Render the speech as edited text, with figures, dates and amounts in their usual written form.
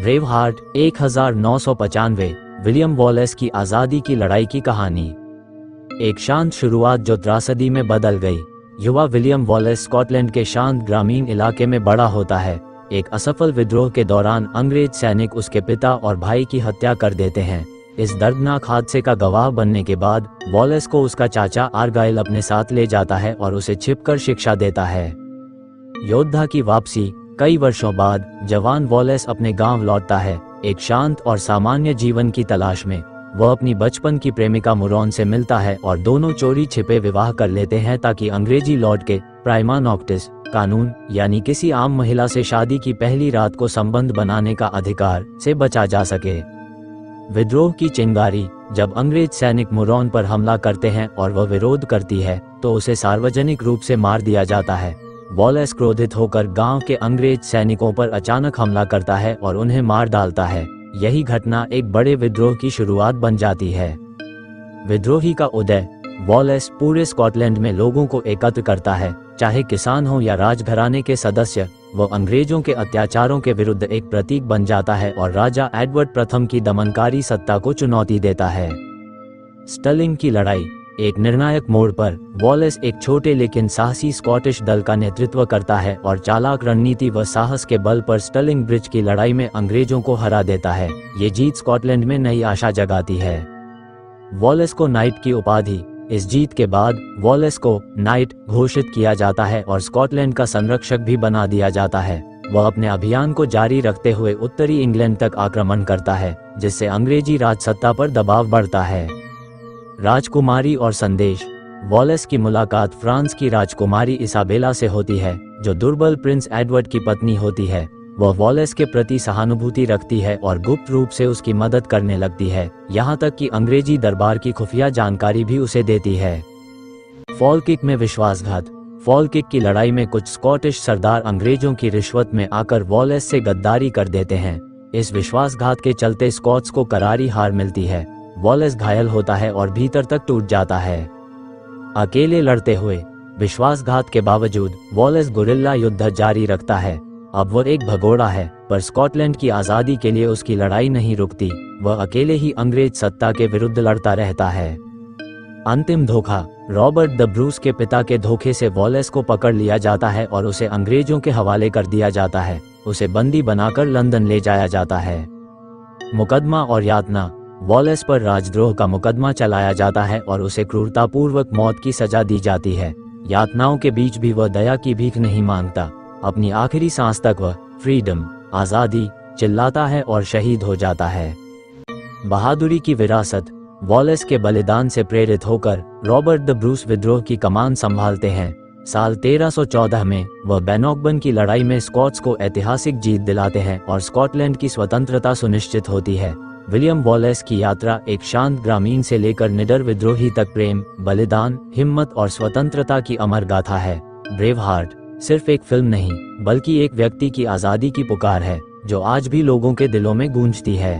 ब्रेवहार्ट 1995 William Wallace की आज़ादी की लड़ाई की कहानी। एक शांत शुरुआत जो त्रासदी में बदल गई। युवा विलियम वॉलेस स्कॉटलैंड के शांत ग्रामीण इलाके में बड़ा होता है। एक असफल विद्रोह के दौरान अंग्रेज सैनिक उसके पिता और भाई की हत्या कर देते हैं। इस दर्दनाक हादसे का गवाह बनने के बाद वॉलेस को उसका चाचा आर्गाइल अपने साथ ले जाता है और उसे छिपकर शिक्षा देता है। योद्धा की वापसी। कई वर्षों बाद जवान वॉलेस अपने गांव लौटता है, एक शांत और सामान्य जीवन की तलाश में। वह अपनी बचपन की प्रेमिका मुरॉन से मिलता है और दोनों चोरी छिपे विवाह कर लेते हैं ताकि अंग्रेजी लॉर्ड के प्राइमा नॉक्टिस कानून यानी किसी आम महिला से शादी की पहली रात को संबंध बनाने का अधिकार से बचा जा सके। विद्रोह की चिंगारी। जब अंग्रेज सैनिक मुरॉन पर हमला करते हैं और वह विरोध करती है तो उसे सार्वजनिक रूप से मार दिया जाता है। वॉलेस क्रोधित होकर गांव के अंग्रेज सैनिकों पर अचानक हमला करता है और उन्हें मार डालता है। यही घटना एक बड़े विद्रोह की शुरुआत बन जाती है। विद्रोही का उदय। वॉलेस पूरे स्कॉटलैंड में लोगों को एकत्र करता है, चाहे किसान हो या राजघराने के सदस्य। वह अंग्रेजों के अत्याचारों के विरुद्ध एक प्रतीक बन जाता है और राजा एडवर्ड प्रथम की दमनकारी सत्ता को चुनौती देता है। स्टर्लिंग की लड़ाई। एक निर्णायक मोड़ पर वॉलेस एक छोटे लेकिन साहसी स्कॉटिश दल का नेतृत्व करता है और चालाक रणनीति व साहस के बल पर स्टर्लिंग ब्रिज की लड़ाई में अंग्रेजों को हरा देता है। ये जीत स्कॉटलैंड में नई आशा जगाती है। वॉलेस को नाइट की उपाधि। इस जीत के बाद वॉलेस को नाइट घोषित किया जाता है और स्कॉटलैंड का संरक्षक भी बना दिया जाता है। वह अपने अभियान को जारी रखते हुए उत्तरी इंग्लैंड तक आक्रमण करता है, जिससे अंग्रेजी राजसत्ता पर दबाव बढ़ता है। राजकुमारी और संदेश। वॉलेस की मुलाकात फ्रांस की राजकुमारी इसाबेला से होती है, जो दुर्बल प्रिंस एडवर्ड की पत्नी होती है। वह वॉलेस के प्रति सहानुभूति रखती है और गुप्त रूप से उसकी मदद करने लगती है, यहाँ तक कि अंग्रेजी दरबार की खुफिया जानकारी भी उसे देती है। फॉलकिक में विश्वासघात। फॉलकिक की लड़ाई में कुछ स्कॉटिश सरदार अंग्रेजों की रिश्वत में आकर वॉलेस से गद्दारी कर देते हैं। इस विश्वासघात के चलते स्कॉट्स को करारी हार मिलती है। वॉलेस घायल होता है और भीतर तक टूट जाता है। अकेले लड़ते हुए। विश्वासघात के बावजूद वॉलेस गुरिल्ला युद्ध जारी रखता है। अब वह एक भगोड़ा है, पर स्कॉटलैंड की आज़ादी के लिए उसकी लड़ाई नहीं रुकती। वह अकेले ही अंग्रेज सत्ता के विरुद्ध लड़ता रहता है। अंतिम धोखा। रॉबर्ट द ब्रूस के पिता के धोखे से वॉलेस को पकड़ लिया जाता है और उसे अंग्रेजों के हवाले कर दिया जाता है। उसे बंदी बनाकर लंदन ले जाया जाता है। मुकदमा और यातना। वॉलेस पर राजद्रोह का मुकदमा चलाया जाता है और उसे क्रूरतापूर्वक मौत की सजा दी जाती है। यातनाओं के बीच भी वह दया की भीख नहीं मांगता। अपनी आखिरी सांस तक वह फ्रीडम आज़ादी चिल्लाता है और शहीद हो जाता है। बहादुरी की विरासत। वॉलेस के बलिदान से प्रेरित होकर रॉबर्ट द ब्रूस विद्रोह की कमान संभालते हैं। साल 1314 में वह बैनॉकबर्न की लड़ाई में स्कॉट्स को ऐतिहासिक जीत दिलाते हैं और स्कॉटलैंड की स्वतंत्रता सुनिश्चित होती है। विलियम वॉलेस की यात्रा एक शांत ग्रामीण से लेकर निडर विद्रोही तक प्रेम, बलिदान, हिम्मत और स्वतंत्रता की अमर गाथा है। ब्रेवहार्ट सिर्फ एक फिल्म नहीं, बल्कि एक व्यक्ति की आज़ादी की पुकार है, जो आज भी लोगों के दिलों में गूंजती है।